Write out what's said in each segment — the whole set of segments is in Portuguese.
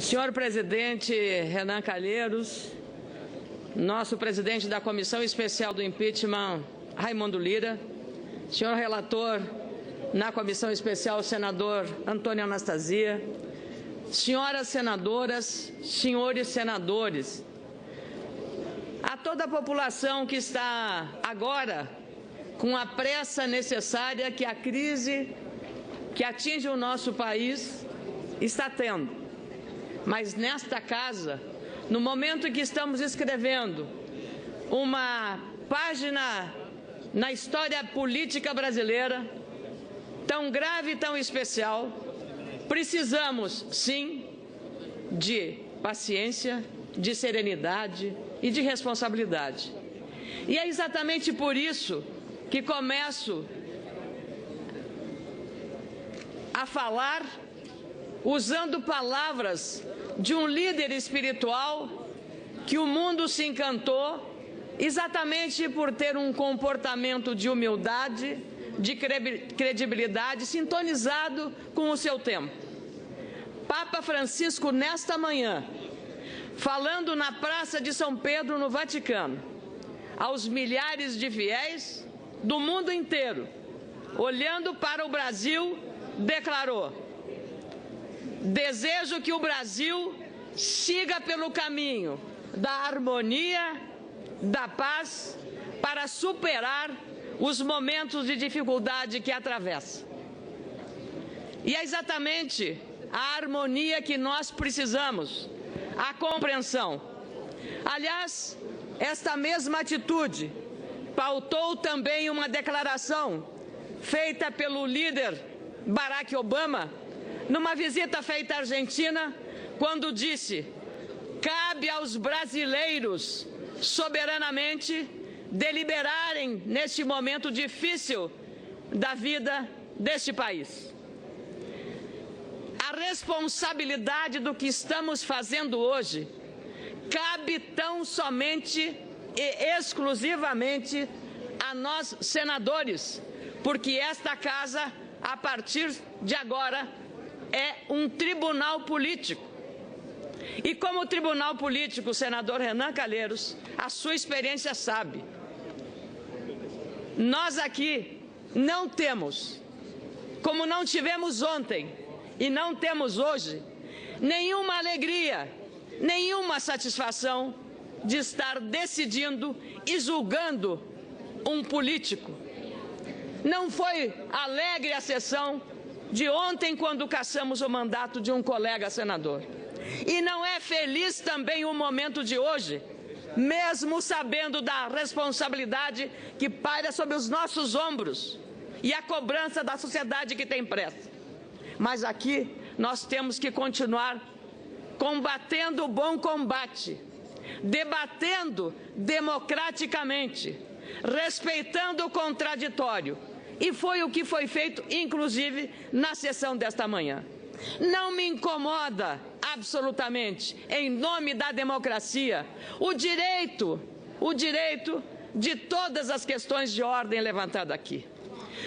Senhor presidente Renan Calheiros, nosso presidente da Comissão Especial do Impeachment, Raimundo Lira, senhor relator na Comissão Especial, senador Antônio Anastasia, senhoras senadoras, senhores senadores, a toda a população que está agora com a pressa necessária que a crise que atinge o nosso país está tendo. Mas nesta casa, no momento em que estamos escrevendo uma página na história política brasileira, tão grave e tão especial, precisamos, sim, de paciência, de serenidade e de responsabilidade. E é exatamente por isso que começo a falar usando palavras de um líder espiritual que o mundo se encantou exatamente por ter um comportamento de humildade, de credibilidade, sintonizado com o seu tempo. Papa Francisco, nesta manhã, falando na Praça de São Pedro, no Vaticano, aos milhares de fiéis do mundo inteiro, olhando para o Brasil, declarou: desejo que o Brasil siga pelo caminho da harmonia, da paz, para superar os momentos de dificuldade que atravessa. E é exatamente a harmonia que nós precisamos, a compreensão. Aliás, esta mesma atitude pautou também uma declaração feita pelo líder Barack Obama numa visita feita à Argentina, quando disse: cabe aos brasileiros soberanamente deliberarem neste momento difícil da vida deste país. A responsabilidade do que estamos fazendo hoje cabe tão somente e exclusivamente a nós, senadores, porque esta casa, a partir de agora, é um tribunal político. E como tribunal político, o senador Renan Calheiros, a sua experiência sabe, nós aqui não temos, como não tivemos ontem e não temos hoje, nenhuma alegria, nenhuma satisfação de estar decidindo e julgando um político. Não foi alegre a sessão de ontem, quando cassamos o mandato de um colega senador. E não é feliz também o momento de hoje, mesmo sabendo da responsabilidade que paira sobre os nossos ombros e a cobrança da sociedade que tem pressa. Mas aqui nós temos que continuar combatendo o bom combate, debatendo democraticamente, respeitando o contraditório. E foi o que foi feito, inclusive, na sessão desta manhã. Não me incomoda absolutamente, em nome da democracia, o direito de todas as questões de ordem levantadas aqui,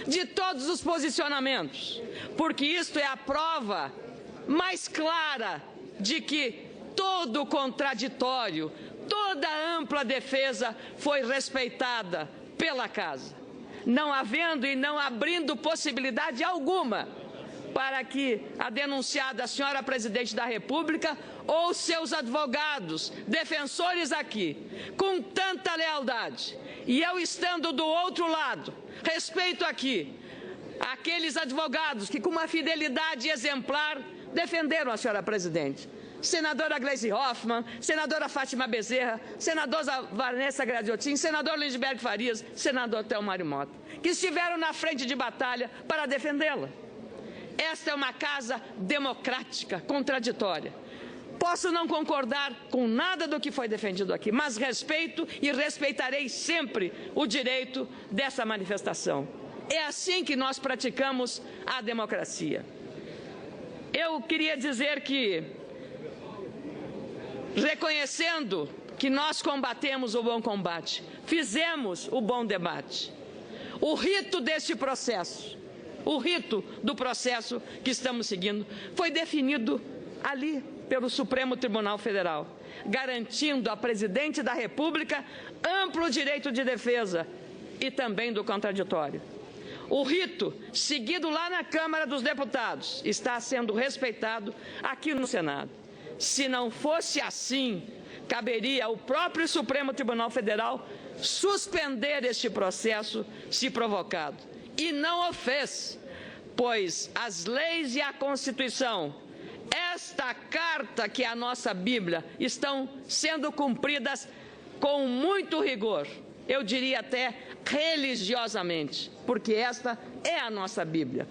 de todos os posicionamentos, porque isto é a prova mais clara de que todo o contraditório, toda a ampla defesa foi respeitada pela Casa, não havendo e não abrindo possibilidade alguma para que a denunciada, a senhora presidente da República, ou seus advogados, defensores aqui, com tanta lealdade, e eu estando do outro lado, respeito aqui aqueles advogados que, com uma fidelidade exemplar, defenderam a senhora presidente. Senadora Gleisi Hoffmann, senadora Fátima Bezerra, senadora Vanessa Gradiotin, senador Lindbergh Farias, senador Telmário Mota, que estiveram na frente de batalha para defendê-la. Esta é uma casa democrática, contraditória. Posso não concordar com nada do que foi defendido aqui, mas respeito e respeitarei sempre o direito dessa manifestação. É assim que nós praticamos a democracia. Eu queria dizer que, reconhecendo que nós combatemos o bom combate, fizemos o bom debate. O rito deste processo, o rito do processo que estamos seguindo, foi definido ali pelo Supremo Tribunal Federal, garantindo à Presidente da República amplo direito de defesa e também do contraditório. O rito seguido lá na Câmara dos Deputados está sendo respeitado aqui no Senado. Se não fosse assim, caberia ao próprio Supremo Tribunal Federal suspender este processo se provocado. E não o fez, pois as leis e a Constituição, esta carta que é a nossa Bíblia, estão sendo cumpridas com muito rigor, eu diria até religiosamente, porque esta é a nossa Bíblia.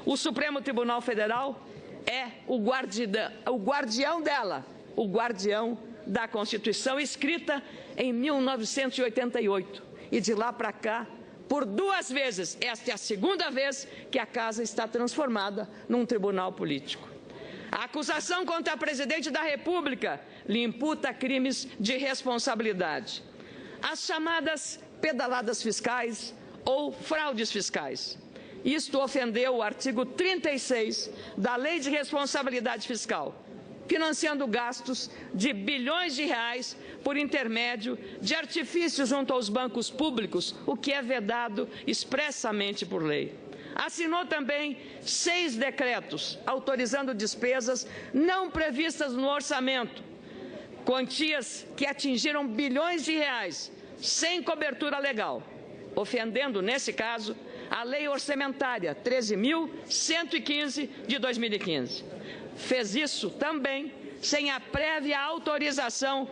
O Supremo Tribunal Federal é o guardião dela, o guardião da Constituição, escrita em 1988. E de lá para cá, por 2 vezes, esta é a 2ª vez que a Casa está transformada num tribunal político. A acusação contra a Presidente da República lhe imputa crimes de responsabilidade. As chamadas pedaladas fiscais ou fraudes fiscais. Isto ofendeu o artigo 36 da Lei de Responsabilidade Fiscal, financiando gastos de bilhões de reais por intermédio de artifícios junto aos bancos públicos, o que é vedado expressamente por lei. Assinou também 6 decretos autorizando despesas não previstas no orçamento, quantias que atingiram bilhões de reais, sem cobertura legal, ofendendo, nesse caso, a Lei Orçamentária 13.115 de 2015. Fez isso também sem a prévia autorização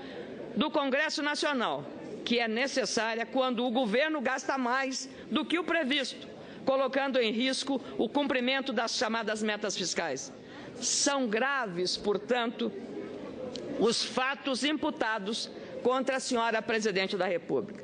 do Congresso Nacional, que é necessária quando o governo gasta mais do que o previsto, colocando em risco o cumprimento das chamadas metas fiscais. São graves, portanto, os fatos imputados contra a senhora Presidente da República.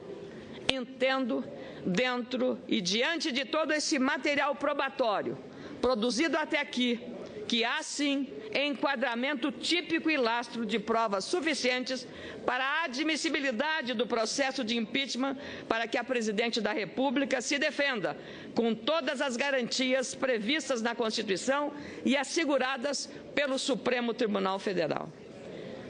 Entendo, dentro e diante de todo esse material probatório produzido até aqui, que há, sim, enquadramento típico e lastro de provas suficientes para a admissibilidade do processo de impeachment para que a Presidente da República se defenda com todas as garantias previstas na Constituição e asseguradas pelo Supremo Tribunal Federal.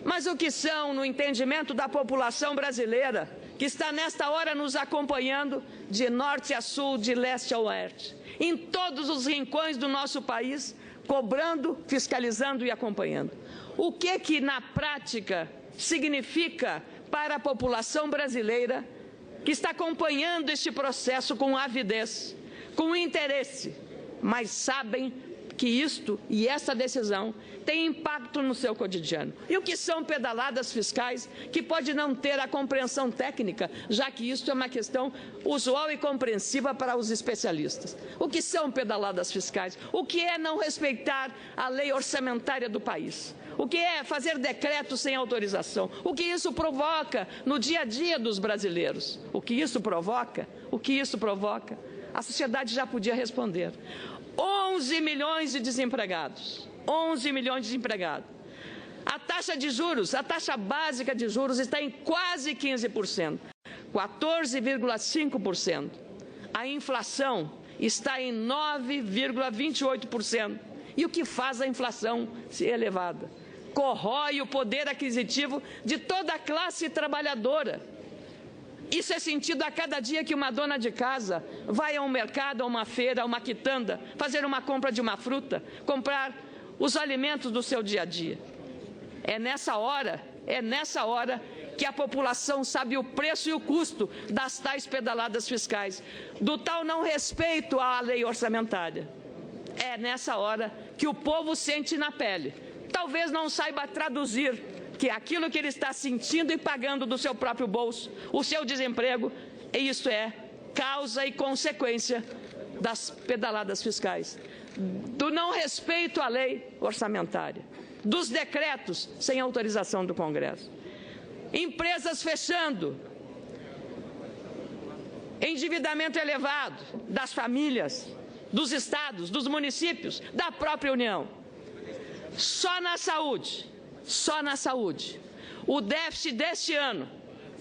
Mas o que são, no entendimento da população brasileira, que está nesta hora nos acompanhando de norte a sul, de leste a oeste, em todos os rincões do nosso país, cobrando, fiscalizando e acompanhando. O que na prática significa para a população brasileira que está acompanhando este processo com avidez, com interesse, mas sabem que isto e essa decisão tem impacto no seu cotidiano. E o que são pedaladas fiscais que pode não ter a compreensão técnica, já que isto é uma questão usual e compreensiva para os especialistas. O que são pedaladas fiscais? O que é não respeitar a lei orçamentária do país? O que é fazer decretos sem autorização? O que isso provoca no dia a dia dos brasileiros? O que isso provoca? O que isso provoca? A sociedade já podia responder. 11 milhões de desempregados. 11 milhões de desempregados. A taxa de juros, a taxa básica de juros está em quase 15%, 14,5%. A inflação está em 9,28%. E o que faz a inflação ser elevada? Corrói o poder aquisitivo de toda a classe trabalhadora. Isso é sentido a cada dia que uma dona de casa vai a um mercado, a uma feira, a uma quitanda, fazer uma compra de uma fruta, comprar os alimentos do seu dia a dia. É nessa hora que a população sabe o preço e o custo das tais pedaladas fiscais, do tal não respeito à lei orçamentária. É nessa hora que o povo sente na pele. Talvez não saiba traduzir que aquilo que ele está sentindo e pagando do seu próprio bolso, o seu desemprego, isso é causa e consequência das pedaladas fiscais, do não respeito à lei orçamentária, dos decretos sem autorização do Congresso, empresas fechando, endividamento elevado das famílias, dos estados, dos municípios, da própria União. Só na saúde, o déficit deste ano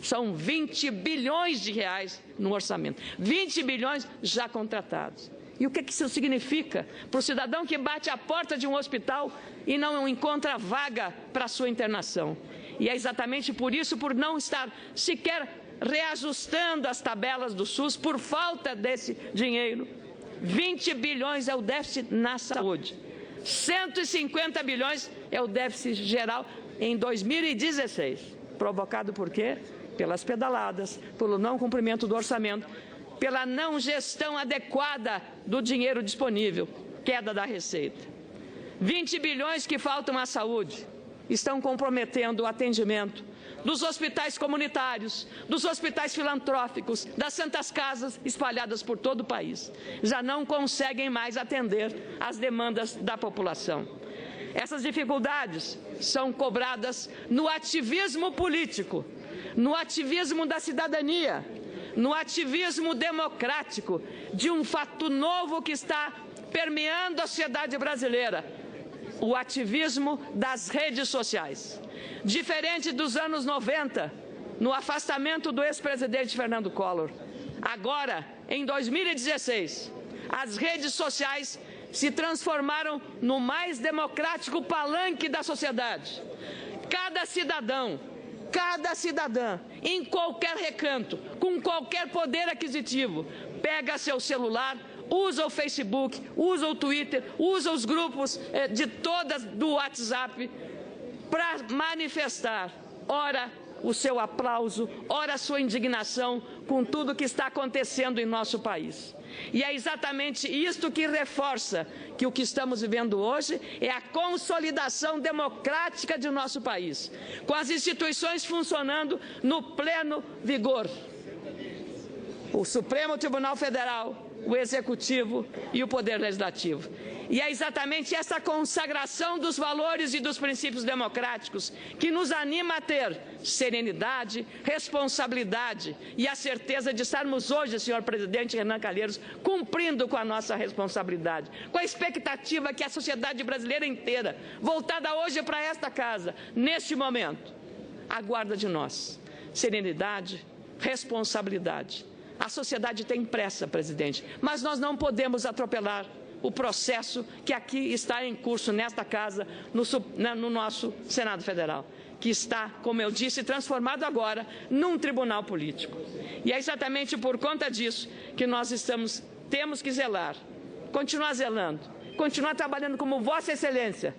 são 20 bilhões de reais no orçamento, 20 bilhões já contratados. E o que isso significa para o cidadão que bate à porta de um hospital e não encontra vaga para a sua internação? E é exatamente por isso, por não estar sequer reajustando as tabelas do SUS, por falta desse dinheiro. 20 bilhões é o déficit na saúde. 150 bilhões é o déficit geral em 2016. Provocado por quê? Pelas pedaladas, pelo não cumprimento do orçamento, pela não gestão adequada do dinheiro disponível, queda da receita. 20 bilhões que faltam à saúde estão comprometendo o atendimento dos hospitais comunitários, dos hospitais filantrópicos, das santas casas espalhadas por todo o país. Já não conseguem mais atender às demandas da população. Essas dificuldades são cobradas no ativismo político, no ativismo da cidadania, no ativismo democrático de um fato novo que está permeando a sociedade brasileira, o ativismo das redes sociais. Diferente dos anos 90, no afastamento do ex-presidente Fernando Collor, agora, em 2016, as redes sociais se transformaram no mais democrático palanque da sociedade. Cada cidadã, em qualquer recanto, com qualquer poder aquisitivo, pega seu celular, usa o Facebook, usa o Twitter, usa os grupos do WhatsApp para manifestar, ora, o seu aplauso, ora, a sua indignação com tudo que está acontecendo em nosso país. E é exatamente isto que reforça que o que estamos vivendo hoje é a consolidação democrática de nosso país, com as instituições funcionando no pleno vigor. O Supremo Tribunal Federal, o Executivo e o Poder Legislativo. E é exatamente essa consagração dos valores e dos princípios democráticos que nos anima a ter serenidade, responsabilidade e a certeza de estarmos hoje, senhor presidente Renan Calheiros, cumprindo com a nossa responsabilidade, com a expectativa que a sociedade brasileira inteira, voltada hoje para esta casa, neste momento, aguarda de nós. Serenidade, responsabilidade. A sociedade tem pressa, presidente, mas nós não podemos atropelar o processo que aqui está em curso nesta casa, no nosso Senado Federal, que está, como eu disse, transformado agora num tribunal político. E é exatamente por conta disso que nós temos que zelar, continuar zelando, continuar trabalhando como Vossa Excelência.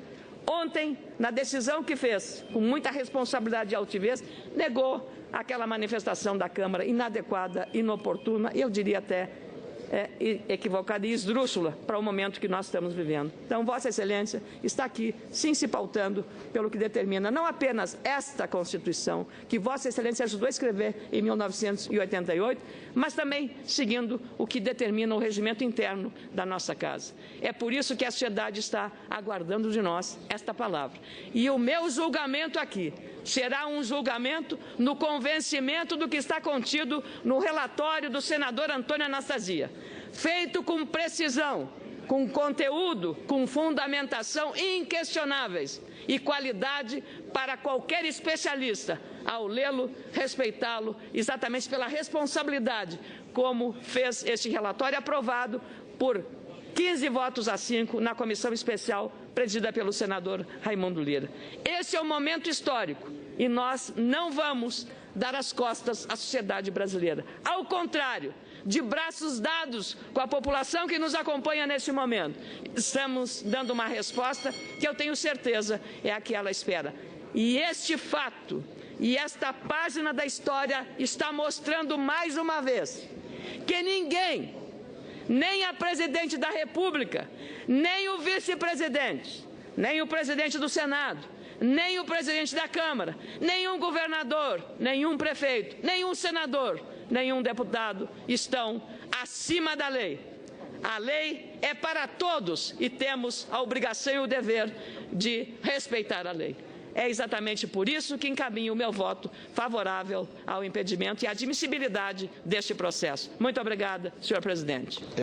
Ontem, na decisão que fez, com muita responsabilidade e altivez, negou aquela manifestação da Câmara inadequada, inoportuna, eu diria até equivocada e esdrúxula para o momento que nós estamos vivendo. Então, Vossa Excelência está aqui, sim, se pautando pelo que determina não apenas esta Constituição, que Vossa Excelência ajudou a escrever em 1988, mas também seguindo o que determina o regimento interno da nossa Casa. É por isso que a sociedade está aguardando de nós esta palavra. E o meu julgamento aqui será um julgamento no convencimento do que está contido no relatório do senador Antônio Anastasia, feito com precisão, com conteúdo, com fundamentação inquestionáveis e qualidade para qualquer especialista, ao lê-lo, respeitá-lo, exatamente pela responsabilidade, como fez este relatório aprovado por 15 votos a 5 na comissão especial presidida pelo senador Raimundo Lira. Esse é um momento histórico e nós não vamos dar as costas à sociedade brasileira. Ao contrário, de braços dados com a população que nos acompanha neste momento, estamos dando uma resposta que eu tenho certeza é a que ela espera. E este fato e esta página da história está mostrando mais uma vez que ninguém, nem a presidente da República, nem o vice-presidente, nem o presidente do Senado, nem o presidente da Câmara, nenhum governador, nenhum prefeito, nenhum senador, nenhum deputado estão acima da lei. A lei é para todos e temos a obrigação e o dever de respeitar a lei. É exatamente por isso que encaminho o meu voto favorável ao impedimento e à admissibilidade deste processo. Muito obrigada, senhor presidente.